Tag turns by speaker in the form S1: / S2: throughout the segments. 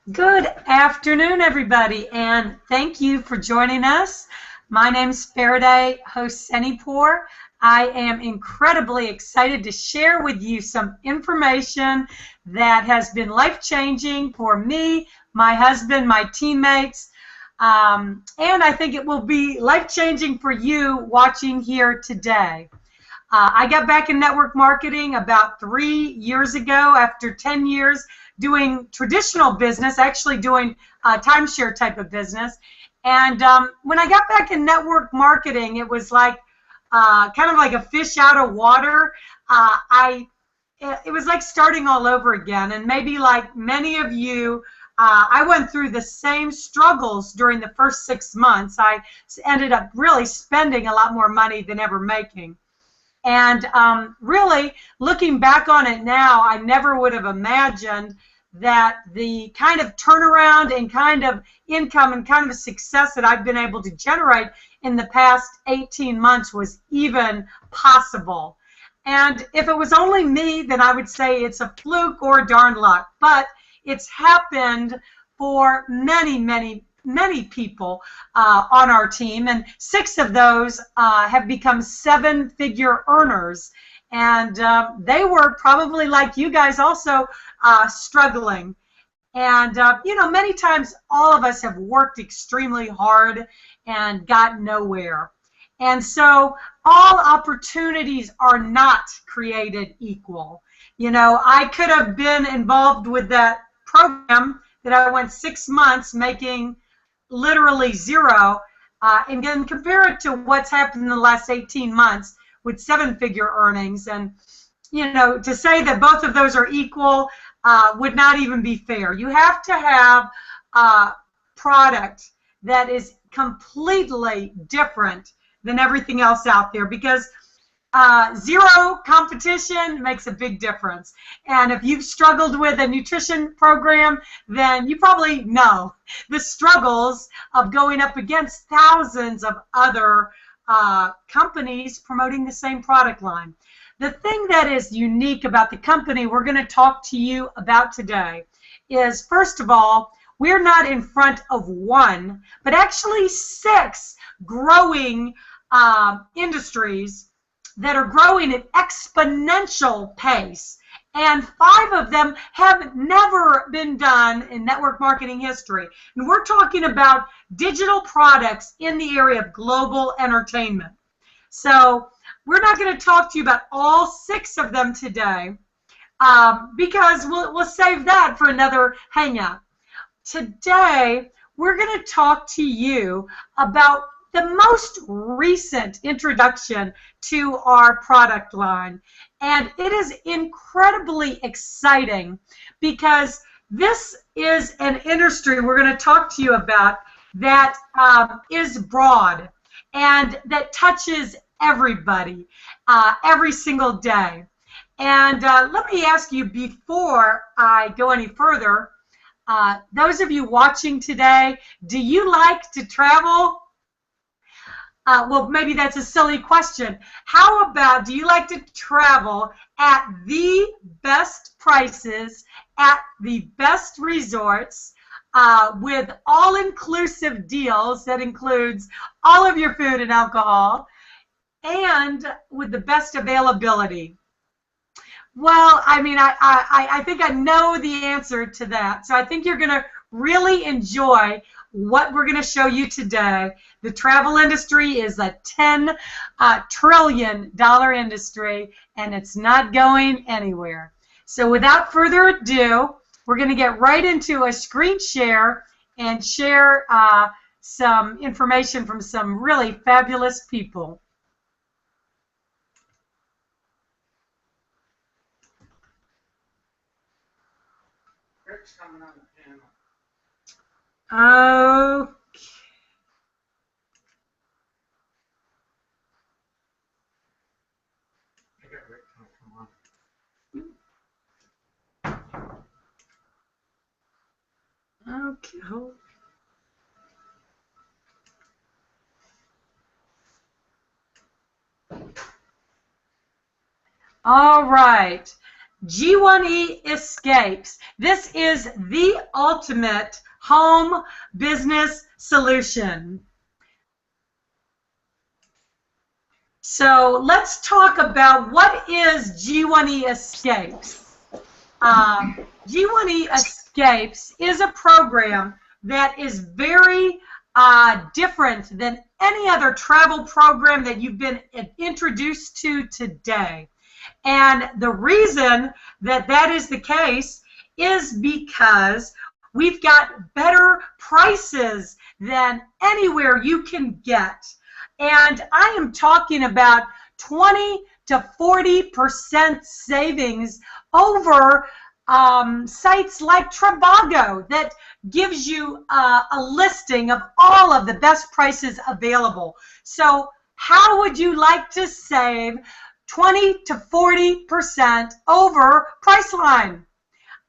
S1: Good afternoon, everybody, and thank you for joining us. My name's Faraday, host Senipur. I am incredibly excited to share with you some information that has been life-changing for me, my husband, my teammates, and I think it will be life-changing for you watching here today. I got back in network marketing about 3 years ago after 10 years doing traditional business, actually doing timeshare type of business. And when I got back in network marketing, it was like kind of like a fish out of water. It was like starting all over again. And maybe like many of you, I went through the same struggles during the first 6 months. I ended up really spending a lot more money than ever making. And really, looking back on it now, I never would have imagined that the kind of turnaround and kind of income and kind of success that I've been able to generate in the past 18 months was even possible. And if it was only me, then I would say it's a fluke or darn luck. But it's happened for many people on our team, and 6 of those have become 7-figure earners. And they were probably like you guys also struggling. And, you know, many times all of us have worked extremely hard and got nowhere. And so all opportunities are not created equal. You know, I could have been involved with that program that I went 6 months making literally zero, and then compare it to what's happened in the last 18 months with 7-figure earnings. And, you know, to say that both of those are equal would not even be fair. You have to have a product that is completely different than everything else out there, because zero competition makes a big difference. And if you've struggled with a nutrition program, then you probably know the struggles of going up against thousands of other companies promoting the same product line. The thing that is unique about the company we're going to talk to you about today is, first of all, we're not in front of one, but actually 6 growing industries that are growing at exponential pace. And 5 of them have never been done in network marketing history. And we're talking about digital products in the area of global entertainment. So we're not going to talk to you about all 6 of them today because we'll save that for another hangout. Today, we're going to talk to you about the most recent introduction to our product line. And it is incredibly exciting because this is an industry we're going to talk to you about that is broad and that touches everybody every single day. And let me ask you, before I go any further, those of you watching today, do you like to travel? Well, maybe that's a silly question. How about, do you like to travel at the best prices, at the best resorts, with all-inclusive deals that includes all of your food and alcohol, and with the best availability? Well, I mean, I think I know the answer to that. So I think you're going to really enjoy what we're going to show you today. The travel industry is a $10 trillion industry, and it's not going anywhere. So without further ado, we're going to get right into a screen share and share some information from some really fabulous people. Coming on the panel. Okay. Okay. All right. G1e Escapes. This is the ultimate home business solution. So let's talk about what is G1e Escapes. G1e Escapes is a program that is very different than any other travel program that you've been introduced to today. And the reason that that is the case is because we've got better prices than anywhere you can get. And I am talking about 20 to 40% savings over sites like Trivago that gives you a listing of all of the best prices available. So how would you like to save 20 to 40% over Priceline?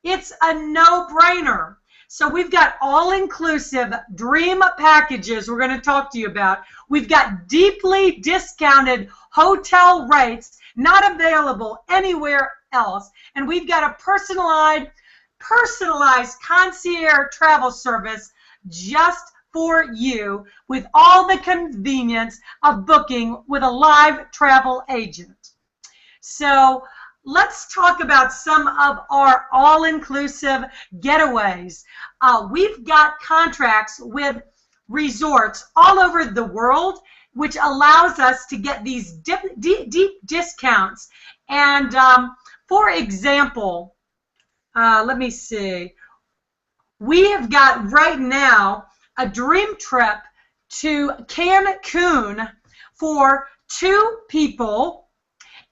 S1: It's a no-brainer. So we've got all-inclusive dream packages we're going to talk to you about. We've got deeply discounted hotel rates not available anywhere else. And we've got a personalized concierge travel service just for you with all the convenience of booking with a live travel agent. So let's talk about some of our all-inclusive getaways. We've got contracts with resorts all over the world, which allows us to get these deep discounts. And for example, let me see. We have got right now a dream trip to Cancun for 2 people.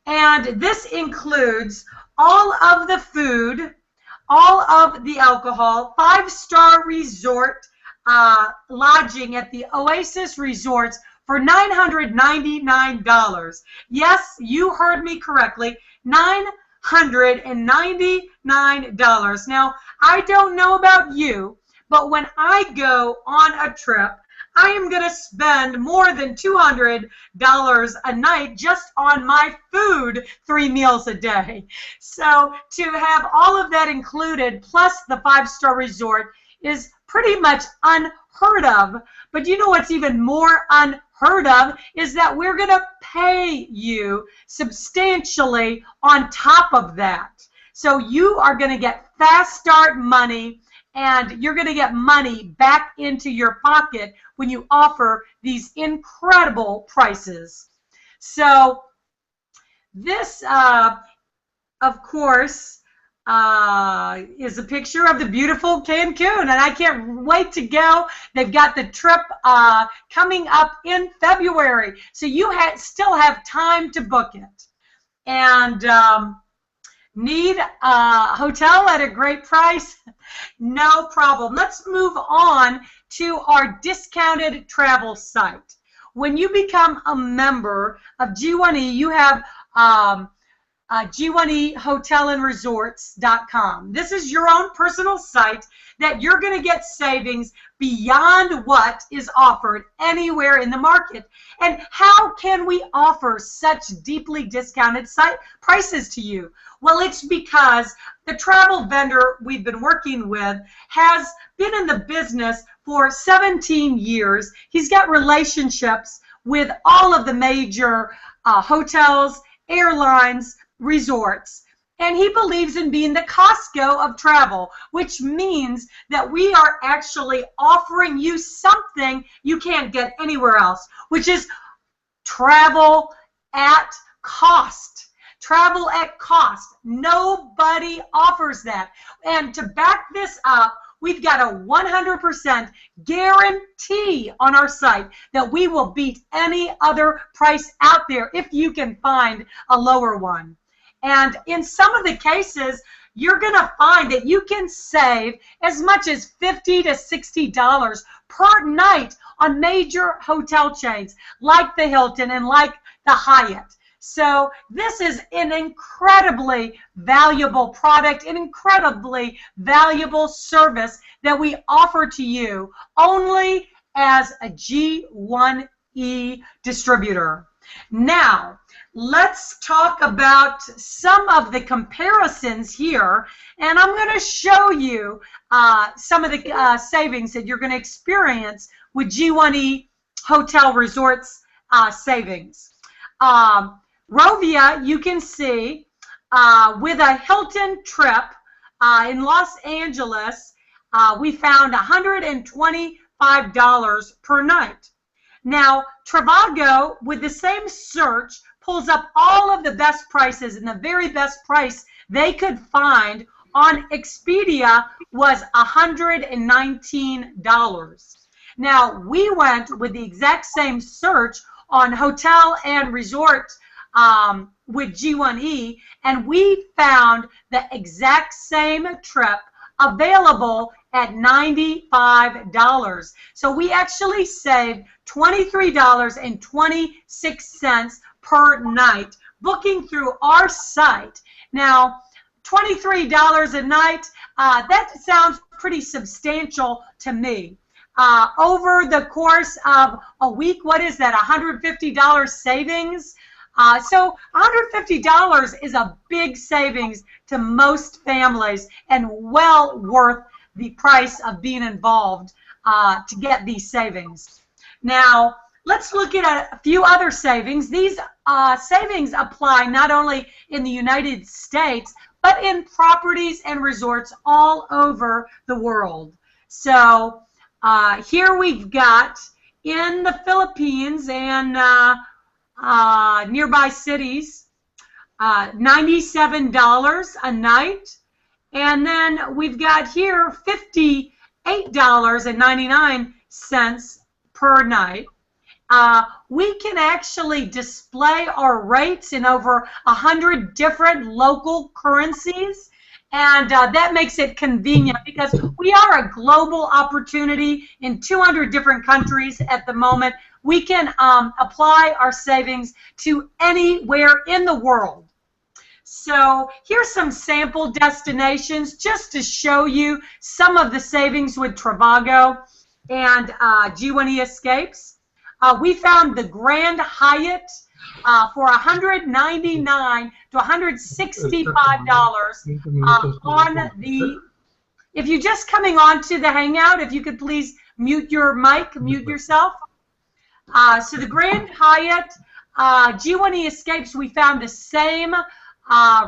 S1: And this includes all of the food, all of the alcohol, 5-star resort lodging at the Oasis Resorts for $999. Yes, you heard me correctly, $999. Now, I don't know about you, but when I go on a trip, I am going to spend more than $200 a night just on my food 3 meals a day. So to have all of that included, plus the 5-star resort, is pretty much unheard of. But you know what's even more unheard of is that we're going to pay you substantially on top of that. So you are going to get fast start money, and you're going to get money back into your pocket when you offer these incredible prices. So this, of course, is a picture of the beautiful Cancun, and I can't wait to go. They've got the trip coming up in February, so you still have time to book it. And need a hotel at a great price? No problem. Let's move on to our discounted travel site. When you become a member of G1e, you have G1ehotelandresorts.com. This is your own personal site that you're going to get savings beyond what is offered anywhere in the market. And how can we offer such deeply discounted prices to you? Well, it's because the travel vendor we've been working with has been in the business for 17 years. He's got relationships with all of the major hotels, airlines, resorts, and he believes in being the Costco of travel, which means that we are actually offering you something you can't get anywhere else, which is travel at cost. Travel at cost. Nobody offers that. And to back this up, we've got a 100% guarantee on our site that we will beat any other price out there if you can find a lower one. And in some of the cases, you're going to find that you can save as much as $50 to $60 per night on major hotel chains like the Hilton and like the Hyatt. So this is an incredibly valuable product, an incredibly valuable service that we offer to you only as a G1e distributor. Now, let's talk about some of the comparisons here, and I'm going to show you some of the savings that you're going to experience with G1e Hotel Resorts savings. Rovia, you can see, with a Hilton trip in Los Angeles, we found $125 per night. Now, Trivago, with the same search, pulls up all of the best prices, and the very best price they could find on Expedia was $119. Now, we went with the exact same search on hotel and resort with G1e, and we found the exact same trip available at $95. So we actually saved $23.26 per night booking through our site. Now, $23 a night, that sounds pretty substantial to me. Over the course of a week, what is that, $150 savings? So $150 is a big savings to most families and well worth the price of being involved to get these savings. Now, let's look at a few other savings. These savings apply not only in the United States, but in properties and resorts all over the world. So here we've got in the Philippines and nearby cities, $97 a night. And then we've got here $58.99 per night. We can actually display our rates in over 100 different local currencies, and that makes it convenient because we are a global opportunity in 200 different countries at the moment. We can apply our savings to anywhere in the world. So here's some sample destinations just to show you some of the savings with Trivago and G1e Escapes. We found the Grand Hyatt for $199 to $165 on the. If you're just coming on to the Hangout, if you could please mute your mic, mute yourself. So the Grand Hyatt, G1e Escapes, we found the same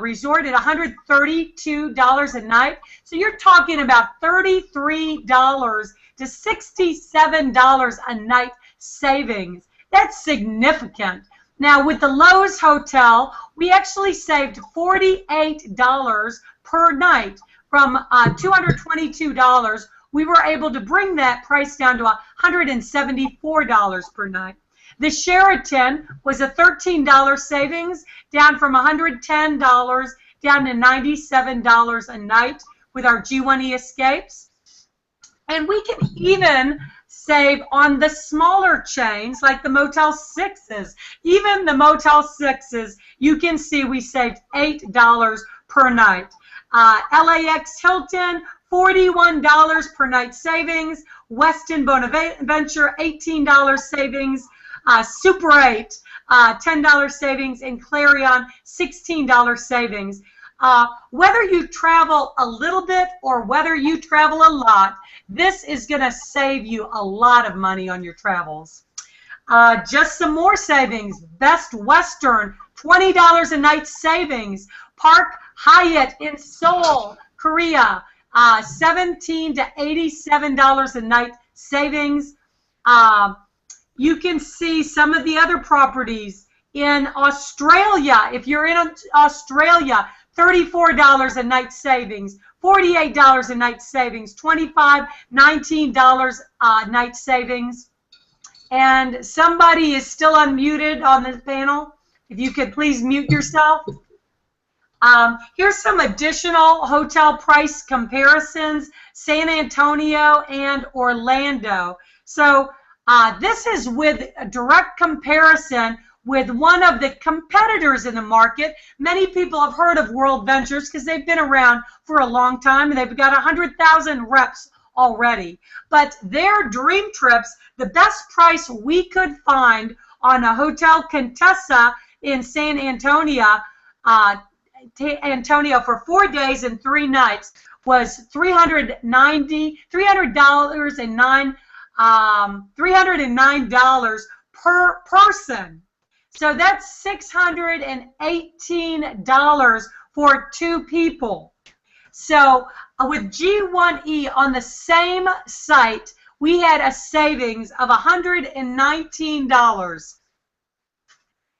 S1: resort at $132 a night. So you're talking about $33 to $67 a night savings. That's significant. Now with the Lowe's Hotel, we actually saved $48 per night from $222. We were able to bring that price down to $174 per night. The Sheraton was a $13 savings, down from $110 down to $97 a night with our G1e Escapes. And we can even save on the smaller chains like the Motel 6s. Even the Motel 6s, you can see we saved $8 per night. LAX Hilton, $41 per night savings. Westin Bonaventure, $18 savings. Super 8, $10 savings, and Clarion, $16 savings. Whether you travel a little bit or whether you travel a lot, this is going to save you a lot of money on your travels. Just some more savings. Best Western, $20 a night savings. Park Hyatt in Seoul, Korea, $17 to $87 a night savings. You can see some of the other properties in Australia. If you're in Australia, $34 a night savings, $48 a night savings, $25, $19 a night savings. And somebody is still unmuted on this panel. If you could please mute yourself. Here's some additional hotel price comparisons, San Antonio and Orlando. So this is with a direct comparison with one of the competitors in the market. Many people have heard of World Ventures because they've been around for a long time and they've got 100,000 reps already. But their dream trips, the best price we could find on a Hotel Contessa in San Antonio, for 4 days and 3 nights was $309 per person. So that's $618 for 2 people. So with G1e on the same site, we had a savings of $119.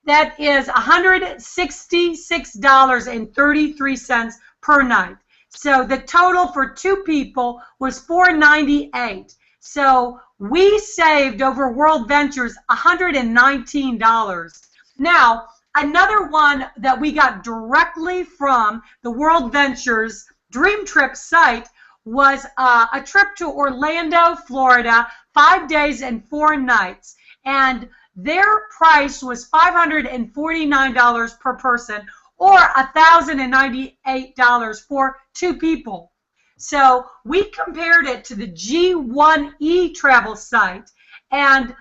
S1: That is $166.33 per night. So the total for 2 people was $498. So we saved over World Ventures $119. Now, another one that we got directly from the World Ventures Dream Trip site was a trip to Orlando, Florida, 5 days and 4 nights. And their price was $549 per person, or $1,098 for 2 people. So we compared it to the G1e travel site, and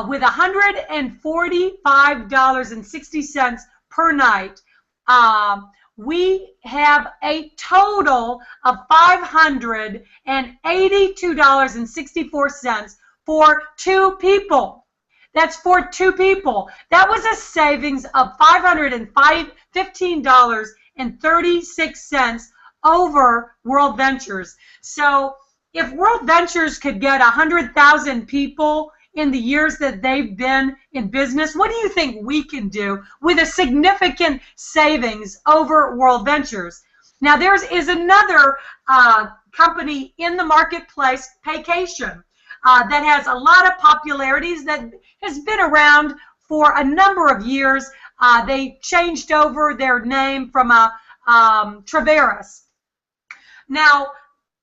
S1: with $145.60 per night, we have a total of $582.64 for 2 people. That's for 2 people. That was a savings of $515.36 over World Ventures. So if World Ventures could get 100,000 people in the years that they've been in business, what do you think we can do with a significant savings over World Ventures? Now, there is another company in the marketplace, Paycation, that has a lot of popularities, that has been around for a number of years. They changed over their name from Traveris. Now,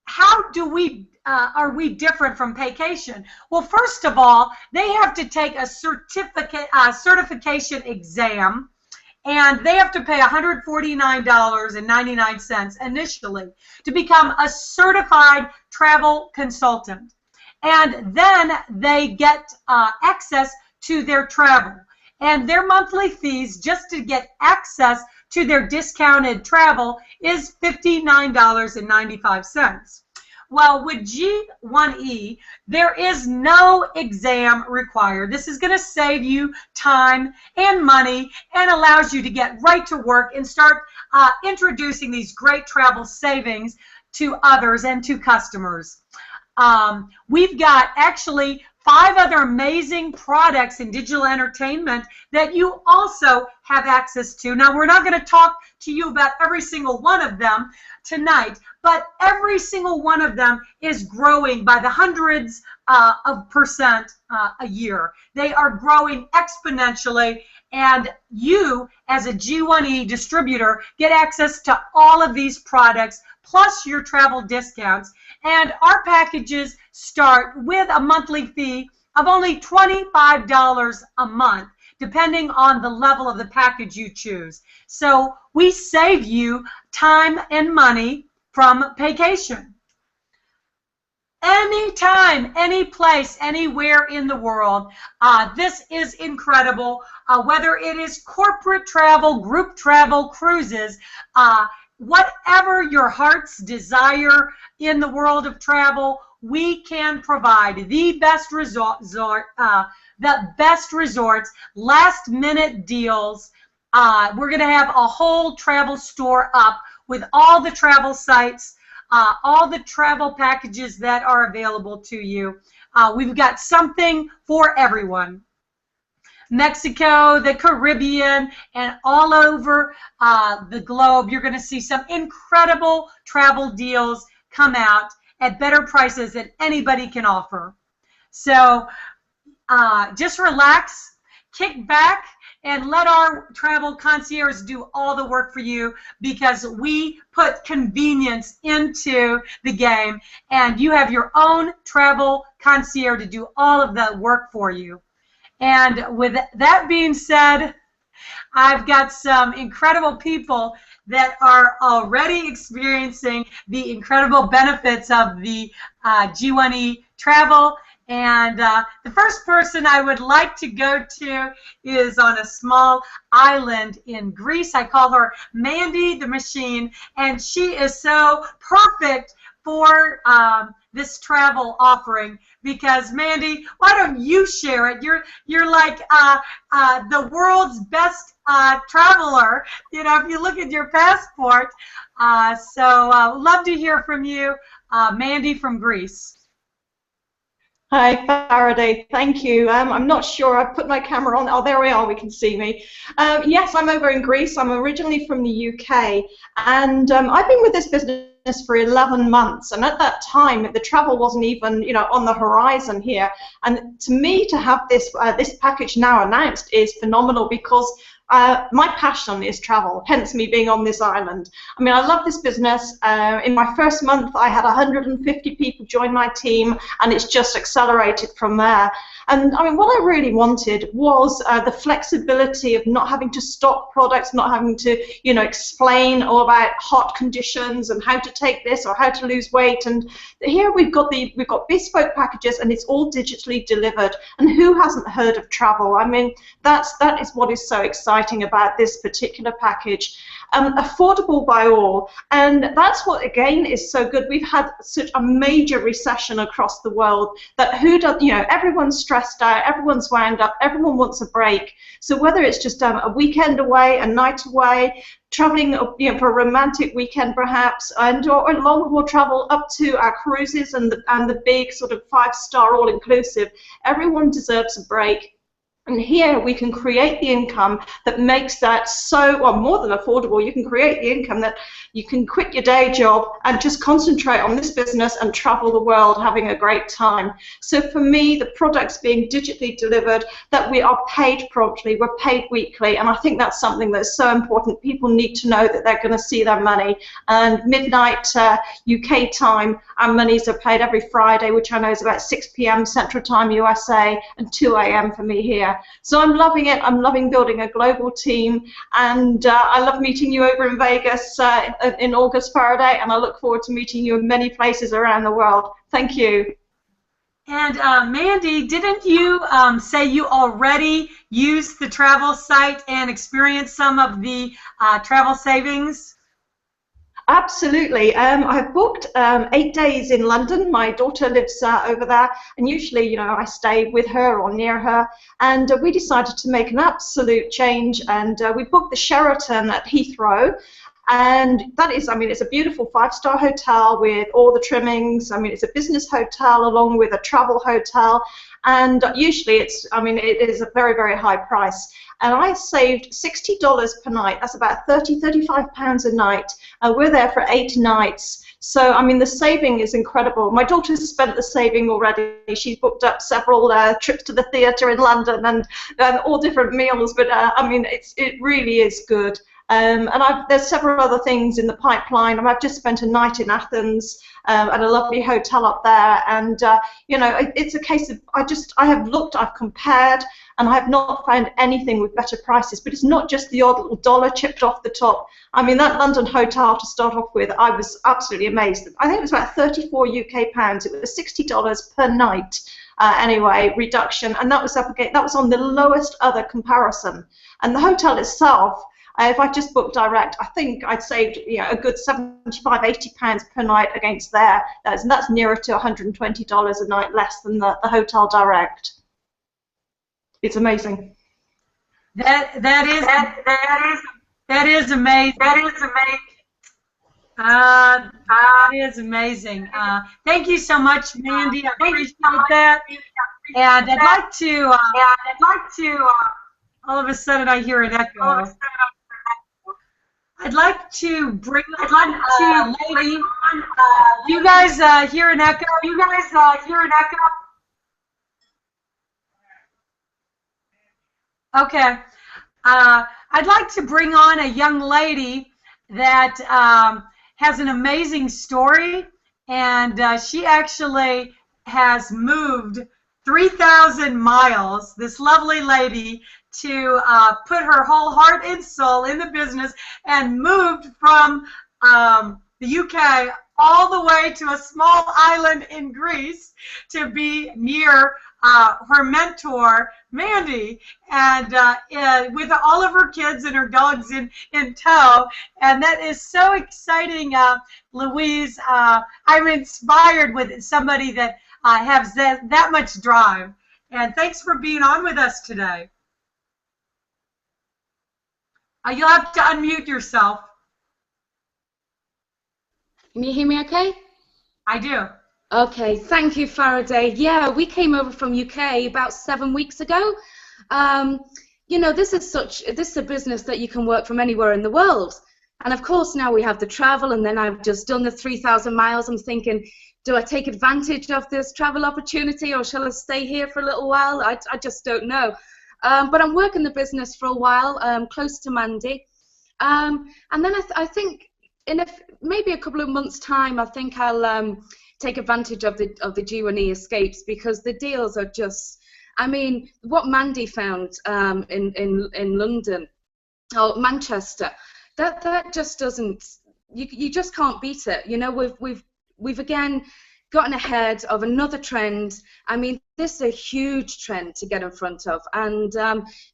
S1: how do we are we different from Paycation? Well, first of all, they have to take a certification exam, and they have to pay $149.99 initially to become a certified travel consultant. And then they get access to their travel. And their monthly fees just to get access to their discounted travel is $59.95. Well, with G1e, there is no exam required. This is going to save you time and money and allows you to get right to work and start introducing these great travel savings to others and to customers. We've got actually 5 other amazing products in digital entertainment that you also have access to. Now, we're not going to talk to you about every single one of them tonight, but every single one of them is growing by the hundreds of percent a year. They are growing exponentially, and you, as a G1e distributor, get access to all of these products, plus your travel discounts. And our packages start with a monthly fee of only $25 a month, depending on the level of the package you choose. So we save you time and money from Paycation. Anytime, any place, anywhere in the world. This is incredible. Whether it is corporate travel, group travel, cruises, whatever your heart's desire in the world of travel, we can provide the best resorts, last-minute deals. We're going to have a whole travel store up with all the travel sites, all the travel packages that are available to you. We've got something for everyone. Mexico, the Caribbean, and all over the globe, you're going to see some incredible travel deals come out at better prices than anybody can offer. So just relax, kick back, and let our travel concierge do all the work for you, because we put convenience into the game, and you have your own travel concierge to do all of the work for you. And with that being said, I've got some incredible people that are already experiencing the incredible benefits of the G1e travel, And the first person I would like to go to is on a small island in Greece. I call her Mandy the Machine, and she is so perfect for this travel offering, because Mandy, why don't you share it? You're like the world's best traveler. You know, if you look at your passport. So love to hear from you, Mandy from Greece.
S2: Hi, Faraday. Thank you. I'm not sure. I put my camera on. Oh, there we are. We can see me. Yes, I'm over in Greece. I'm originally from the UK, and I've been with this business for 11 months. And at that time, the travel wasn't even, on the horizon here. And to me, to have this this package now announced is phenomenal, because my passion is travel, hence me being on this island. I mean, I love this business. In my first month, I had 150 people join my team, and it's just accelerated from there. And I mean, what I really wanted was the flexibility of not having to stock products, not having to, explain all about hot conditions and how to take this or how to lose weight. And here we've got bespoke packages, and it's all digitally delivered. And who hasn't heard of travel? I mean, that is what is so exciting about this particular package. Affordable by all, and that's what again is so good. We've had such a major recession across the world that everyone's stressed out, everyone's wound up, everyone wants a break. So whether it's just a weekend away, a night away, traveling for a romantic weekend perhaps, or long haul travel up to our cruises and the big sort of 5-star all-inclusive, everyone deserves a break. And here we can create the income that makes that more than affordable. You can create the income that you can quit your day job and just concentrate on this business and travel the world having a great time. So for me, the product's being digitally delivered, that we are paid promptly, we're paid weekly, and I think that's something that's so important. People need to know that they're going to see their money. And midnight UK time, our monies are paid every Friday, which I know is about 6 p.m. Central Time USA, and 2 a.m. for me here. So I'm loving it. I'm loving building a global team, and I love meeting you over in Vegas in August, Faraday, and I look forward to meeting you in many places around the world. Thank you.
S1: And Mandy, didn't you say you already used the travel site and experienced some of the travel savings?
S2: Absolutely. I've booked 8 days in London. My daughter lives over there, and usually, I stay with her or near her. And we decided to make an absolute change, and we booked the Sheraton at Heathrow. And that is, I mean, it's a beautiful 5-star hotel with all the trimmings. I mean, it's a business hotel along with a travel hotel. And usually it is a very, very high price. And I saved $60 per night. That's about £35 a night. We're there for 8 nights. So, I mean, the saving is incredible. My daughter's spent the saving already. She's booked up several trips to the theatre in London and all different meals. But, I mean, it really is good. And there's several other things in the pipeline. I've just spent a night in Athens at a lovely hotel up there, and it's a case of I have looked, I've compared, and I have not found anything with better prices. But it's not just the odd little dollar chipped off the top. I mean, that London hotel to start off with, I was absolutely amazed. I think it was about 34 UK pounds. It was $60 per night. Anyway, reduction, and that was up again. That was on the lowest other comparison, and the hotel itself. If I just booked direct, I think I'd saved a good £75–80 per night against there. That's nearer to $120 a night less than the hotel direct. It's amazing.
S1: That is amazing. That is amazing. Thank you so much, Mandy. I appreciate that. And I'd like to. All of a sudden, I hear an echo. I'd like to bring on lady. You guys hear an echo? Okay. I'd like to bring on a young lady that has an amazing story, and she actually has moved 3,000 miles, this lovely lady, to put her whole heart and soul in the business, and moved from the UK all the way to a small island in Greece to be near her mentor, Mandy, and with all of her kids and her dogs in tow. And that is so exciting, Louise. I'm inspired with somebody that has that much drive. And thanks for being on with us today. You'll have to unmute yourself.
S3: Can you hear me okay? I
S1: do.
S3: Okay, thank you, Faraday. Yeah, we came over from UK about 7 weeks ago. You know, this is a business that you can work from anywhere in the world. And of course, now we have the travel, and then I've just done the 3,000 miles. I'm thinking, do I take advantage of this travel opportunity, or shall I stay here for a little while? I just don't know. But I'm working the business for a while, close to Mandy. And then I think in maybe a couple of months' time, I think I'll take advantage of the G1e escapes, because the deals are just, I mean, what Mandy found in London or Manchester, that just doesn't, you just can't beat it. You know, we've again gotten ahead of another trend. I mean, this is a huge trend to get in front of, and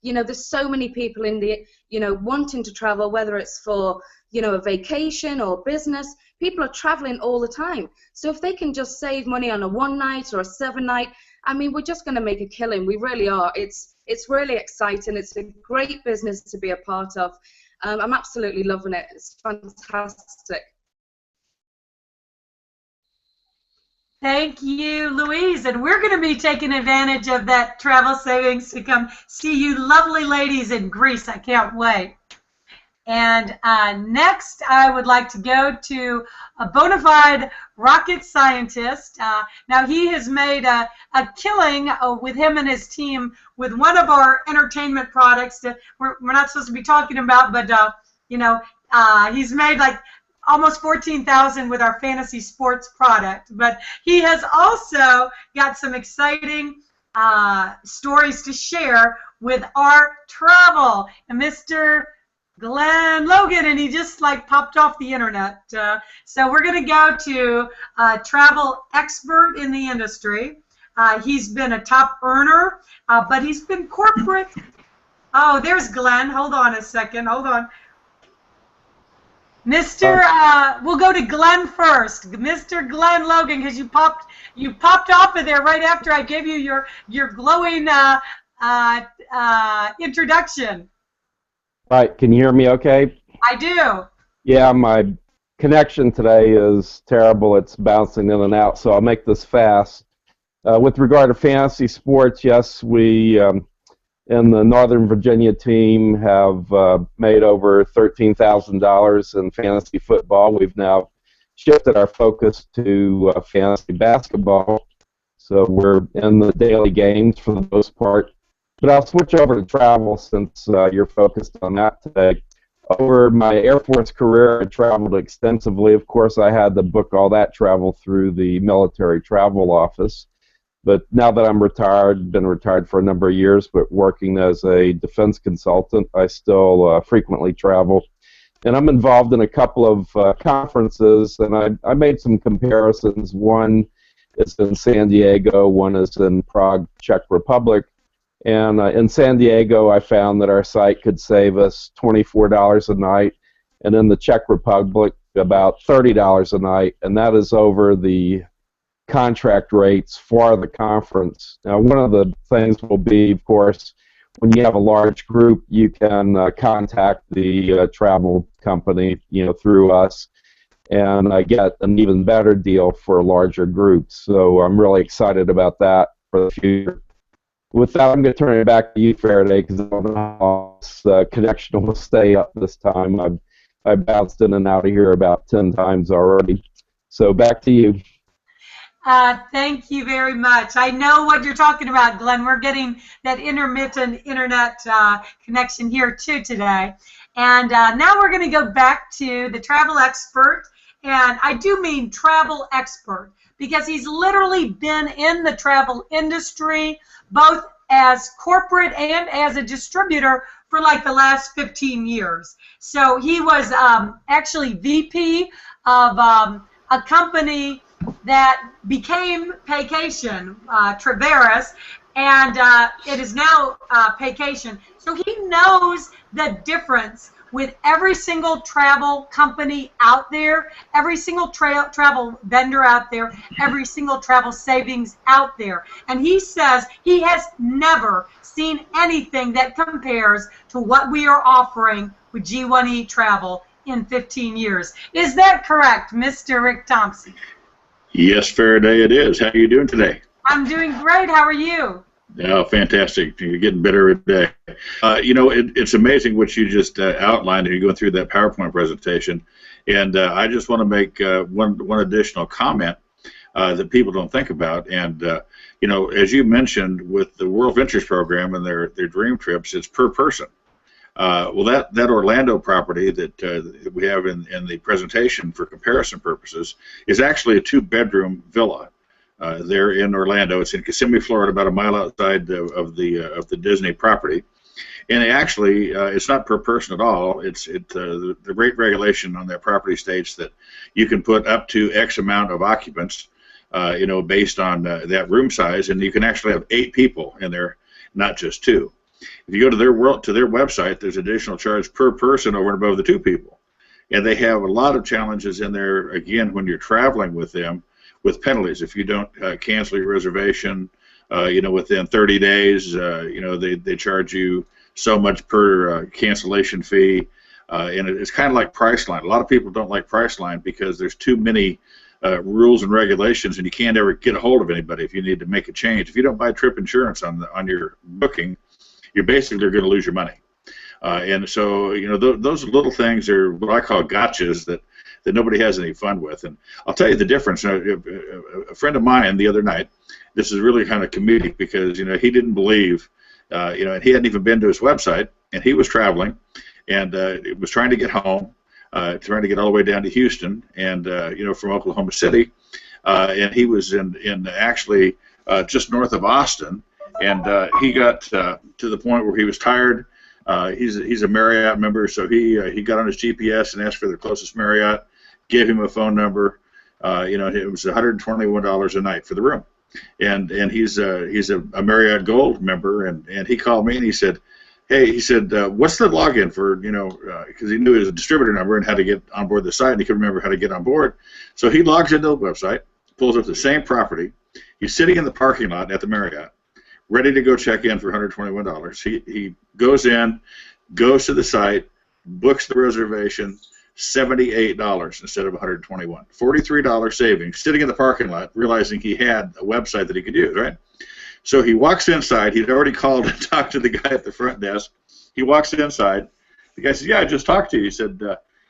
S3: you know, there's so many people in the, you know, wanting to travel, whether it's for, you know, a vacation or business. People are traveling all the time, so if they can just save money on a 1 night or a 7 night, I mean, we're just going to make a killing. We really are. It's really exciting. It's a great business to be a part of. I'm absolutely loving it. It's fantastic.
S1: Thank you, Louise. And we're going to be taking advantage of that travel savings to come see you lovely ladies in Greece. I can't wait. And next, I would like to go to a bona fide rocket scientist. Now, he has made a killing with him and his team with one of our entertainment products that we're not supposed to be talking about, but, you know, he's made like almost 14,000 with our fantasy sports product. But he has also got some exciting stories to share with our travel. And Mr. Glenn Logan, and he just like popped off the internet. So we're going to go to a travel expert in the industry. He's been a top earner, but he's been corporate. Oh, there's Glenn. Hold on a second. Hold on. Mr. We'll go to Glenn first. Mr. Glenn Logan, because you popped off of there right after I gave you your glowing introduction.
S4: Right, can you hear me okay?
S1: I do.
S4: Yeah, my connection today is terrible. It's bouncing in and out, so I'll make this fast. With regard to fantasy sports, yes, we in the Northern Virginia team have made over $13,000 in fantasy football. We've now shifted our focus to fantasy basketball, so we're in the daily games for the most part. But I'll switch over to travel since you're focused on that today. Over my Air Force career, I traveled extensively. Of course, I had to book all that travel through the military travel office. But now that I'm retired, been retired for a number of years, but working as a defense consultant, I still frequently travel. And I'm involved in a couple of conferences, and I made some comparisons. One is in San Diego, one is in Prague, Czech Republic. And in San Diego, I found that our site could save us $24 a night, and in the Czech Republic, about $30 a night, and that is over the contract rates for the conference. Now, one of the things will be, of course, when you have a large group, you can contact the travel company, you know, through us, and get an even better deal for larger groups. So I'm really excited about that for the future. With that, I'm going to turn it back to you, Faraday, because I don't know how this connection will stay up this time. I've bounced in and out of here about 10 times already. So back to you.
S1: Thank you very much. I know what you're talking about, Glenn. We're getting that intermittent internet connection here too today. And now we're going to go back to the travel expert. And I do mean travel expert, because he's literally been in the travel industry, both as corporate and as a distributor, for like the last 15 years. So he was actually VP of a company that became Paycation, Traveris, and it is now Paycation. So he knows the difference with every single travel company out there, every single travel vendor out there, every single travel savings out there. And he says he has never seen anything that compares to what we are offering with G1e Travel in 15 years. Is that correct, Mr. Rick Thompson?
S5: Yes, Faraday, it is. How are you doing today?
S1: I'm doing great. How are you?
S5: Oh, fantastic. You're getting better every day. You know, it's amazing what you just outlined and you're going through that PowerPoint presentation. And I just want to make one additional comment that people don't think about. And, you know, as you mentioned with the World Ventures Program and their dream trips, it's per person. Well, that Orlando property that we have in the presentation for comparison purposes is actually a 2-bedroom villa. There in Orlando. It's in Kissimmee, Florida, about a mile outside of the Disney property. And actually, it's not per person at all. The rate regulation on that property states that you can put up to X amount of occupants, you know, based on that room size, and you can actually have 8 people in there, not just 2. If you go to their website, there's additional charge per person over and above the 2 people, and they have a lot of challenges in there. Again, when you're traveling with them, with penalties if you don't cancel your reservation, you know, within 30 days, you know, they charge you so much per cancellation fee, and it's kind of like Priceline. A lot of people don't like Priceline because there's too many rules and regulations, and you can't ever get a hold of anybody if you need to make a change. If you don't buy trip insurance on your booking, you're basically going to lose your money. And so, you know, those little things are what I call gotchas that nobody has any fun with. And I'll tell you the difference. A friend of mine the other night, this is really kind of comedic because, you know, he didn't believe, you know, and he hadn't even been to his website, and he was traveling, and was trying to get home, trying to get all the way down to Houston, and, you know, from Oklahoma City, and he was in actually just north of Austin, and he got to the point where he was tired. He's a Marriott member, so he got on his GPS and asked for the closest Marriott, gave him a phone number. You know, it was $121 a night for the room, and he's a Marriott Gold member, and he called me and he said, hey, he said, what's the login for, you know, because he knew his distributor number and how to get on board the site, and he couldn't remember how to get on board. So he logs into the website, pulls up the same property. He's sitting in the parking lot at the Marriott, ready to go check in for $121. He goes in, goes to the site, books the reservation, $78 instead of $121. $43 savings, sitting in the parking lot, realizing he had a website that he could use, right? So he walks inside. He'd already called and talked to the guy at the front desk. He walks inside. The guy says, yeah, I just talked to you. He said,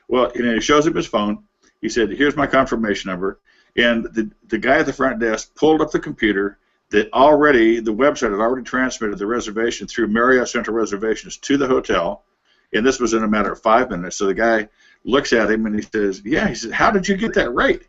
S5: well, you know, he shows him his phone. He said, here's my confirmation number. And the guy at the front desk pulled up the computer that already, the website had already transmitted the reservation through Marriott Central Reservations to the hotel, and this was in a matter of 5 minutes. So the guy looks at him and he says, yeah, he said, how did you get that rate?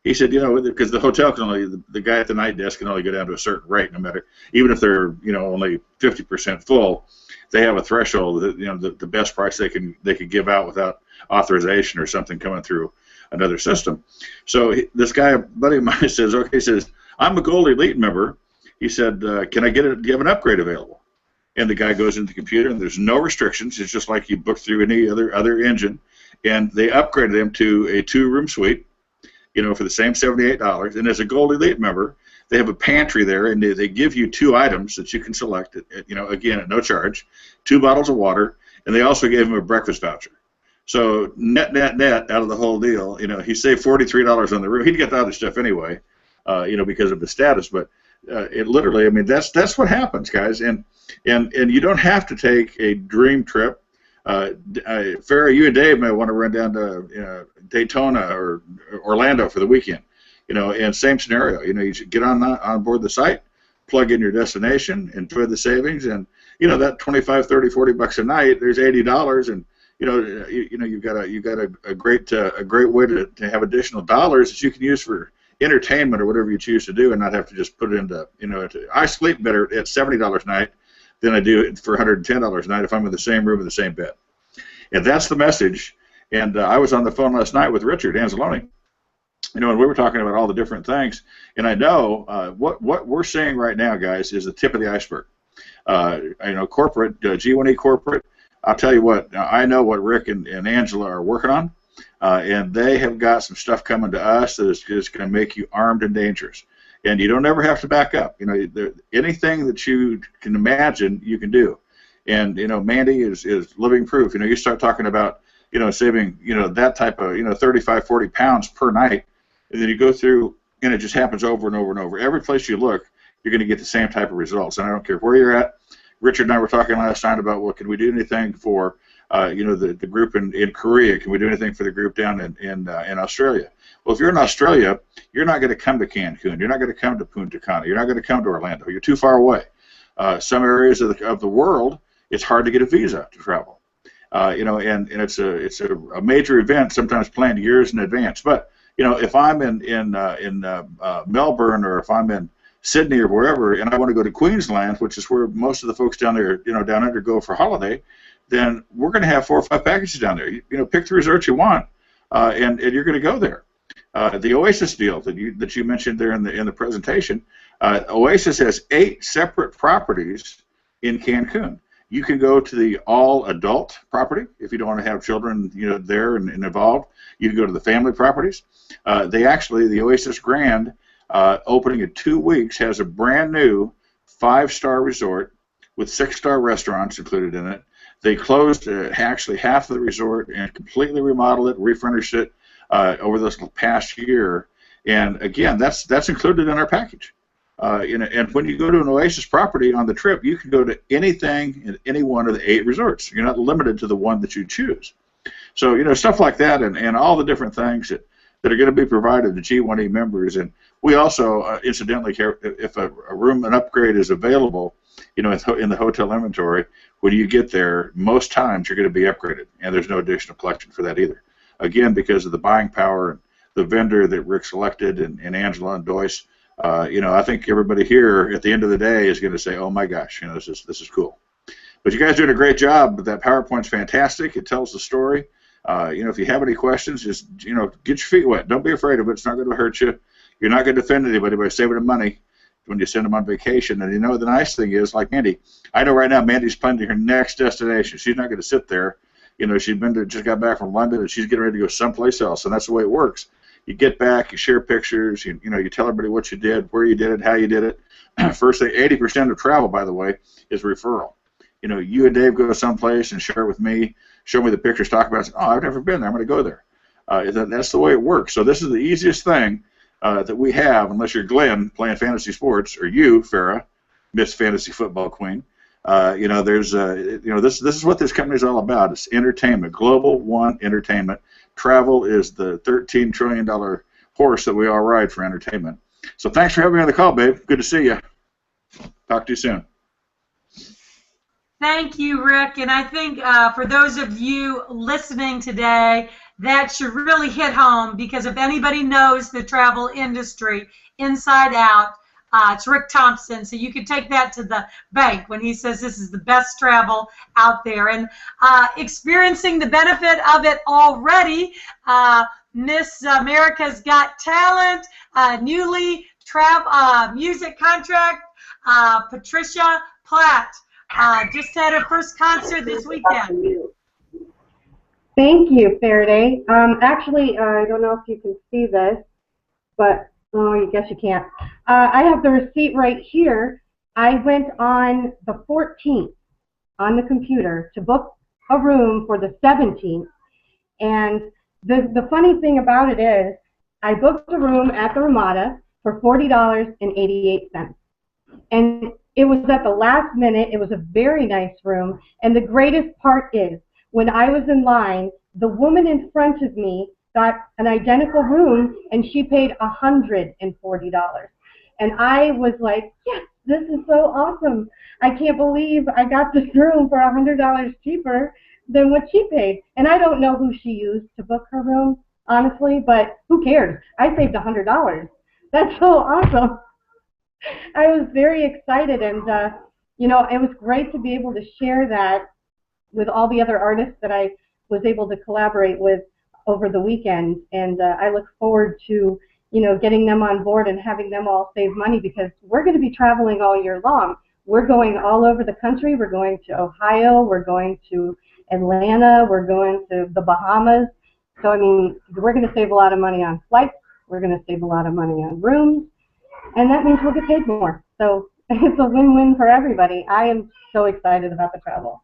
S5: He said, you know, because the hotel can only, the guy at the night desk can only go down to a certain rate, no matter, even if they're, you know, only 50% full, they have a threshold that, you know, the best price they could give out without authorization or something coming through another system. So this guy, a buddy of mine, says, okay, he says, I'm a Gold Elite member. He said, can I get it? Do you have an upgrade available? And the guy goes into the computer, and there's no restrictions. It's just like you book through any other engine. And they upgraded him to a 2-room suite, you know, for the same $78. And as a Gold Elite member, they have a pantry there, and they give you 2 items that you can select, you know, again, at no charge, 2 bottles of water, and they also gave him a breakfast voucher. So net out of the whole deal, you know, he saved $43 on the room. He'd get the other stuff anyway, you know, because of the status, but it literally, I mean, that's what happens, guys, and you don't have to take a dream trip. Farrah, you and Dave may want to run down to Daytona or Orlando for the weekend, you know, and same scenario, you know, you should get on board the site, plug in your destination, enjoy the savings, and you know that 25, 30, 40 bucks a night, there's $80, and you know you've got a great way to have additional dollars that you can use for entertainment or whatever you choose to do, and not have to just put it into, you know, I sleep better at $70 a night than I do for $110 a night if I'm in the same room in the same bed. And that's the message. And I was on the phone last night with Richard Anzalone, You know, and we were talking about all the different things, and I know what we're seeing right now, guys, is the tip of the iceberg. You know, corporate, G1e corporate. I'll tell you what, I know what Rick and Angela are working on, and they have got some stuff coming to us that is just going to make you armed and dangerous. And you don't ever have to back up. You know, anything that you can imagine, you can do. And, you know, Mandy is living proof. You know, you start talking about, you know, saving, you know, that type of, you know, 35, 40 pounds per night, and then you go through, and it just happens over and over and over. Every place you look, you're going to get the same type of results. And I don't care where you're at. Richard and I were talking last night about, well, can we do anything for, you know, the group in Korea? Can we do anything for the group down in Australia? Well, if you're in Australia, you're not going to come to Cancun. You're not going to come to Punta Cana. You're not going to come to Orlando. You're too far away. Some areas of the world, it's hard to get a visa to travel. You know, and it's a major event, sometimes planned years in advance. But you know, if I'm in Melbourne, or if I'm in Sydney or wherever, and I want to go to Queensland, which is where most of the folks down there, you know, down under go for holiday, then we're going to have 4 or 5 packages down there. You know, pick the resort you want, and you're going to go there. The Oasis deal that you mentioned there in the presentation, Oasis has 8 separate properties in Cancun. You can go to the all-adult property if you don't want to have children, you know, there and involved. You can go to the family properties. The Oasis Grand, opening in 2 weeks, has a brand new 5-star resort with 6-star restaurants included in it. They closed actually half of the resort and completely remodeled it, refurnished it over this past year. And again, that's included in our package. You know, and when you go to an Oasis property on the trip, you can go to anything in any one of the 8 resorts. You're not limited to the one that you choose. So, you know, stuff like that, and all the different things that are going to be provided to G1e members. And we also, incidentally, if a room, an upgrade is available, you know, in the hotel inventory, when you get there, most times you're going to be upgraded, and there's no additional collection for that either. Again, because of the buying power and the vendor that Rick selected, and Angela and Doyce. You know, I think everybody here at the end of the day is going to say, "Oh my gosh, you know, this is cool." But you guys are doing a great job. That PowerPoint's fantastic. It tells the story. You know, if you have any questions, just, you know, get your feet wet. Don't be afraid of it. It's not going to hurt you. You're not going to offend anybody by saving them money when you send them on vacation. And you know, the nice thing is, like Mandy, I know right now Mandy's planning her next destination. She's not going to sit there. You know, just got back from London, and she's getting ready to go someplace else. And that's the way it works. You get back, you share pictures, you know, you tell everybody what you did, where you did it, how you did it. First thing, 80% of travel, by the way, is referral. You know, you and Dave go someplace and share it with me, show me the pictures, talk about it. Oh, I've never been there. I'm going to go there. That's the way it works. So this is the easiest thing that we have, unless you're Glenn playing fantasy sports, or you, Farah, Miss Fantasy Football Queen. You know, there's, you know, this is what this company is all about. It's entertainment, Global One Entertainment. Travel is the $13 trillion horse that we all ride for entertainment. So thanks for having me on the call, babe. Good to see you. Talk to you soon.
S1: Thank you, Rick. And I think for those of you listening today, that should really hit home, because if anybody knows the travel industry inside out, it's Rick Thompson. So you can take that to the bank when he says this is the best travel out there. And experiencing the benefit of it already, Miss America's Got Talent, newly music contract, Patricia Platt, just had her first concert this weekend.
S6: Thank you, Faraday. Actually, I don't know if you can see this, but oh, I guess you can't. I have the receipt right here. I went on the 14th on the computer to book a room for the 17th, and the funny thing about it is I booked a room at the Ramada for $40.88, and it was at the last minute. It was a very nice room, and the greatest part is when I was in line, the woman in front of me got an identical room, and she paid $140. And I was like, yes, this is so awesome. I can't believe I got this room for $100 cheaper than what she paid. And I don't know who she used to book her room, honestly, but who cares? I saved $100. That's so awesome. I was very excited, and you know, it was great to be able to share that with all the other artists that I was able to collaborate with over the weekend, and I look forward to, you know, getting them on board and having them all save money, because we're going to be traveling all year long. We're going all over the country. We're going to Ohio. We're going to Atlanta. We're going to the Bahamas. So, I mean, we're going to save a lot of money on flights. We're going to save a lot of money on rooms. And that means we'll get paid more. So it's a win-win for everybody. I am so excited about the travel.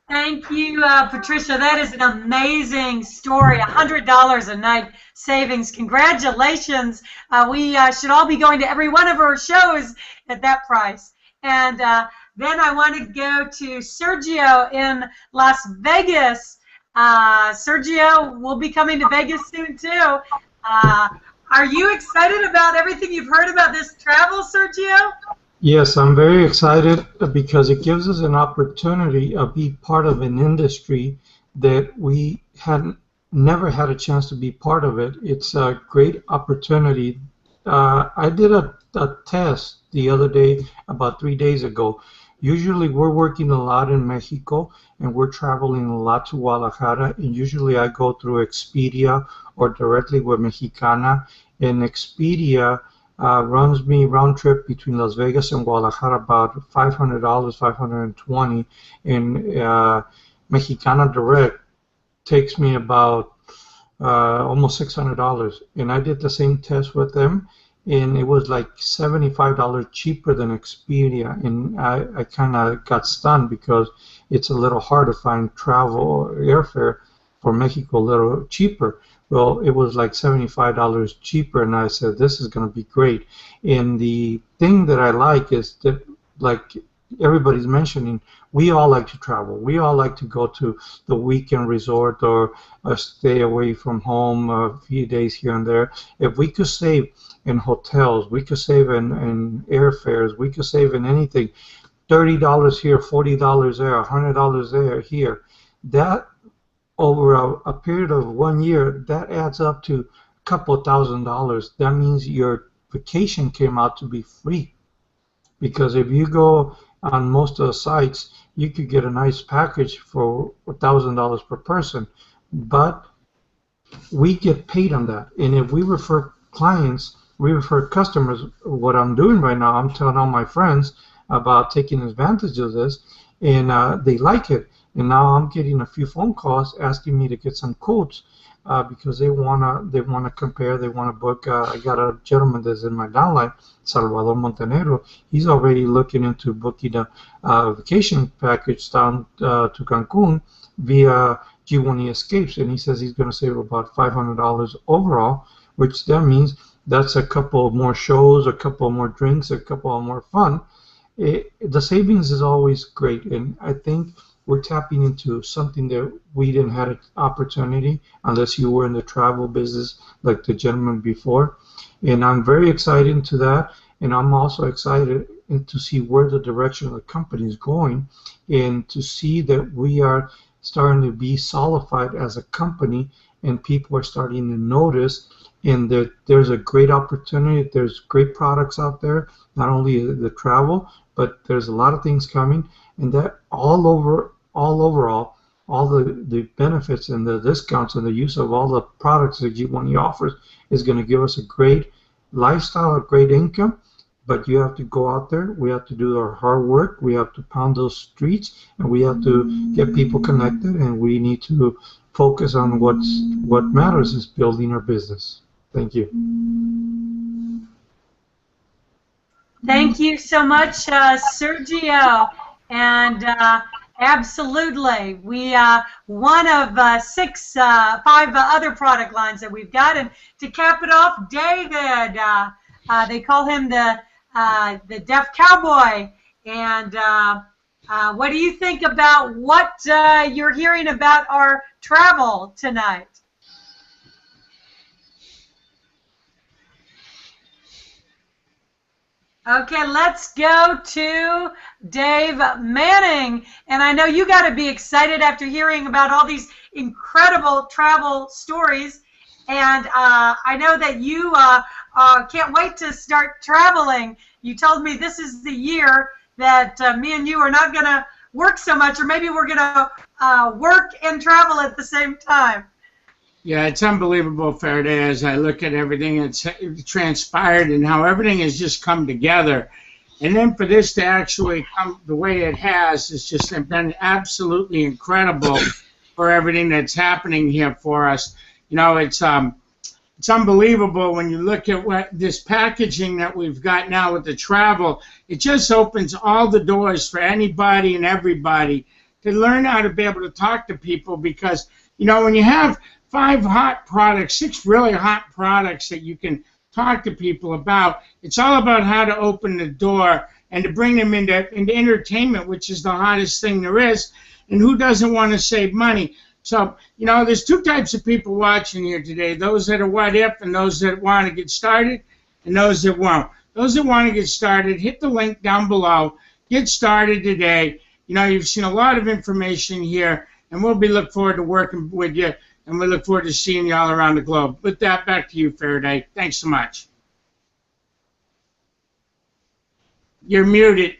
S1: Thank you, Patricia. That is an amazing story. $100 a night savings. Congratulations. We should all be going to every one of our shows at that price. And then I want to go to Sergio in Las Vegas. Sergio, we'll be coming to Vegas soon, too. Are you excited about everything you've heard about this travel, Sergio?
S7: Yes, I'm very excited because it gives us an opportunity to be part of an industry that we hadn't never had a chance to be part of it. It's a great opportunity. I did a test the other day, about 3 days ago. Usually we're working a lot in Mexico and we're traveling a lot to Guadalajara, and usually I go through Expedia or directly with Mexicana, and Expedia runs me round trip between Las Vegas and Guadalajara about $500, $520, and Mexicana Direct takes me about almost $600. And I did the same test with them, and it was like $75 cheaper than Expedia, and I kind of got stunned because it's a little hard to find travel airfare for Mexico a little cheaper. Well, it was like $75 cheaper, and I said, this is going to be great. And the thing that I like is that, like everybody's mentioning, we all like to travel. We all like to go to the weekend resort or stay away from home a few days here and there. If we could save in hotels, we could save in airfares, we could save in anything, $30 here, $40 there, $100 there, here, that over a period of 1 year, that adds up to a couple $1,000. That means your vacation came out to be free. Because if you go on most of the sites, you could get a nice package for $1,000 per person. But we get paid on that. And if we refer clients, we refer customers, what I'm doing right now, I'm telling all my friends about taking advantage of this, and they like it. And now I'm getting a few phone calls asking me to get some quotes because they wanna compare, they wanna book. I got a gentleman that's in my downline, Salvador Montenegro. He's already looking into booking a vacation package down to Cancun via G1e Escapes, and he says he's going to save about $500 overall, which that means that's a couple more shows, a couple more drinks, a couple more fun. The savings is always great, and I think we're tapping into something that we didn't have an opportunity unless you were in the travel business like the gentleman before. And I'm very excited to that, and I'm also excited to see where the direction of the company is going, and to see that we are starting to be solidified as a company, and people are starting to notice, and that there's a great opportunity. There's great products out there, not only the travel, but there's a lot of things coming, and that overall, all the benefits and the discounts and the use of all the products that G1e offers is going to give us a great lifestyle, a great income. But you have to go out there, we have to do our hard work, we have to pound those streets, and we have to get people connected, and we need to focus on what matters is building our business. Thank you.
S1: Thank you so much, Sergio. And absolutely, we one of five other product lines that we've got. And to cap it off, David, they call him the Deaf Cowboy. And what do you think about what you're hearing about our travel tonight? Okay, let's go to Dave Manning. And I know you got to be excited after hearing about all these incredible travel stories. And I know that you can't wait to start traveling. You told me this is the year that me and you are not going to work so much, or maybe we're going to work and travel at the same time.
S8: Yeah, it's unbelievable, Faraday, as I look at everything that's transpired and how everything has just come together. And then for this to actually come the way it has, it's just been absolutely incredible for everything that's happening here for us. You know, it's unbelievable when you look at what this packaging that we've got now with the travel. It just opens all the doors for anybody and everybody to learn how to be able to talk to people, because, you know, when you have 5 hot products, 6 really hot products that you can talk to people about, it's all about how to open the door and to bring them into entertainment, which is the hottest thing there is. And who doesn't want to save money? So, you know, there's 2 types of people watching here today: those that are what if, and those that want to get started, and those that won't. Those that want to get started, hit the link down below. Get started today. You know, you've seen a lot of information here, and we'll be looking forward to working with you, and we look forward to seeing you all around the globe. With that, back to you, Faraday. Thanks so much. You're muted.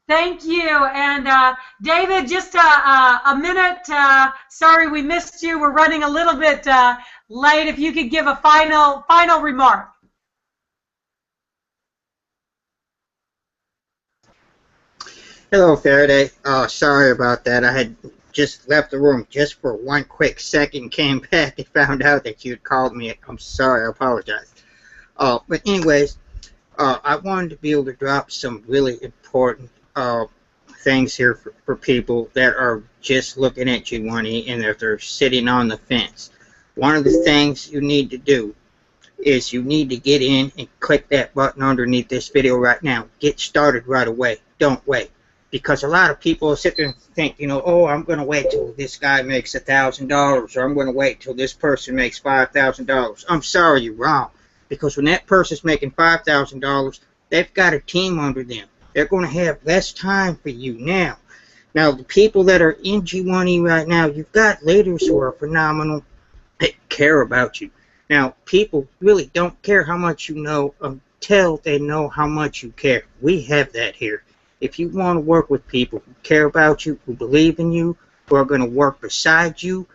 S1: Thank you. And David, just a minute. Sorry we missed you. We're running a little bit late. If you could give a final remark.
S9: Hello, Faraday. Sorry about that. I had just left the room just for 1 quick second, came back and found out that you had called me. I'm sorry. I apologize. But anyways, I wanted to be able to drop some really important things here for people that are just looking at G1e and that they're sitting on the fence. One of the things you need to do is you need to get in and click that button underneath this video right now. Get started right away. Don't wait. Because a lot of people sit there and think, you know, oh, I'm going to wait till this guy makes $1,000, or I'm going to wait till this person makes $5,000. I'm sorry, you're wrong. Because when that person's making $5,000, they've got a team under them. They're going to have less time for you now. Now, the people that are in G1e right now, you've got leaders who are phenomenal that care about you. Now, people really don't care how much you know until they know how much you care. We have that here. If you want to work with people who care about you, who believe in you, who are going to work beside you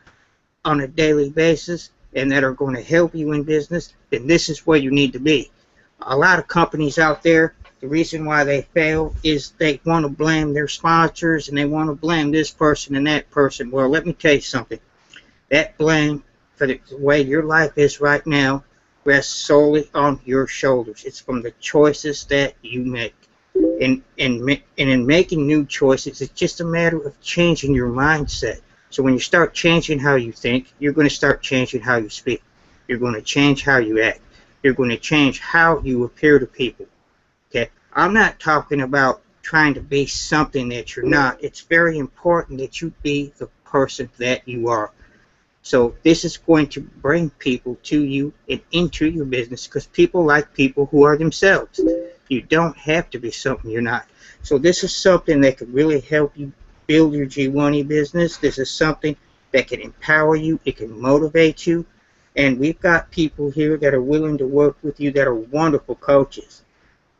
S9: on a daily basis, and that are going to help you in business, then this is where you need to be. A lot of companies out there, the reason why they fail is they want to blame their sponsors and they want to blame this person and that person. Well, let me tell you something. That blame for the way your life is right now rests solely on your shoulders. It's from the choices that you make. And in making new choices, it's just a matter of changing your mindset. So when you start changing how you think, you're going to start changing how you speak. You're going to change how you act. You're going to change how you appear to people. Okay? I'm not talking about trying to be something that you're not. It's very important that you be the person that you are. So this is going to bring people to you and into your business, because people like people who are themselves. You don't have to be something you're not. So this is something that could really help you build your G1e business. This is something that can empower you. It can motivate you. And we've got people here that are willing to work with you that are wonderful coaches.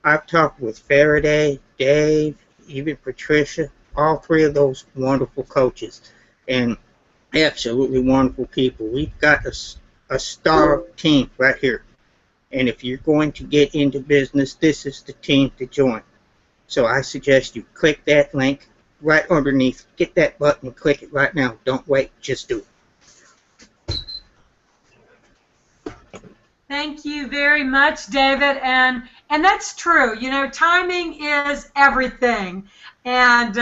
S9: I've talked with Faraday, Dave, even Patricia, all 3 of those wonderful coaches. And absolutely wonderful people. We've got a star team right here. And if you're going to get into business, this is the team to join. So I suggest you click that link right underneath. Get that button and click it right now. Don't wait. Just do it.
S1: Thank you very much, David. And that's true. You know, timing is everything. And,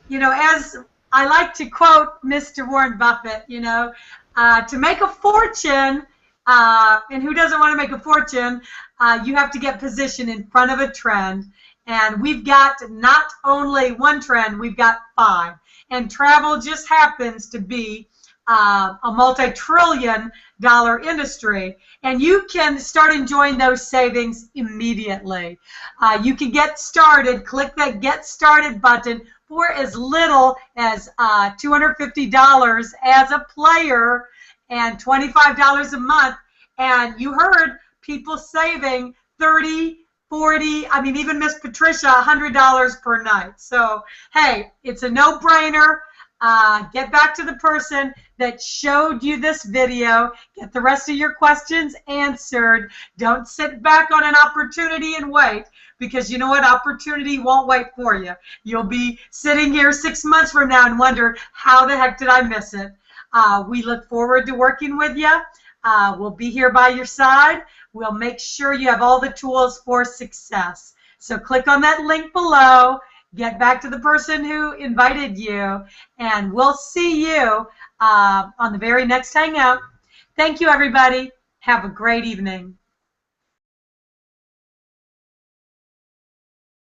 S1: you know, as I like to quote Mr. Warren Buffett, you know, to make a fortune, and who doesn't want to make a fortune, you have to get positioned in front of a trend. And we've got not only one trend, we've got 5. And travel just happens to be a multi-trillion-dollar industry. And you can start enjoying those savings immediately. You can get started, click that Get Started button for as little as $250 as a player and $25 a month. And you heard people saving 30 $40, I mean, even Miss Patricia, $100 per night. So, hey, it's a no-brainer. Get back to the person that showed you this video. Get the rest of your questions answered. Don't sit back on an opportunity and wait, because you know what? Opportunity won't wait for you. You'll be sitting here 6 months from now and wonder, how the heck did I miss it? We look forward to working with you. We'll be here by your side. We'll make sure you have all the tools for success. So click on that link below. Get back to the person who invited you, and we'll see you on the very next Hangout. Thank you, everybody. Have a great evening.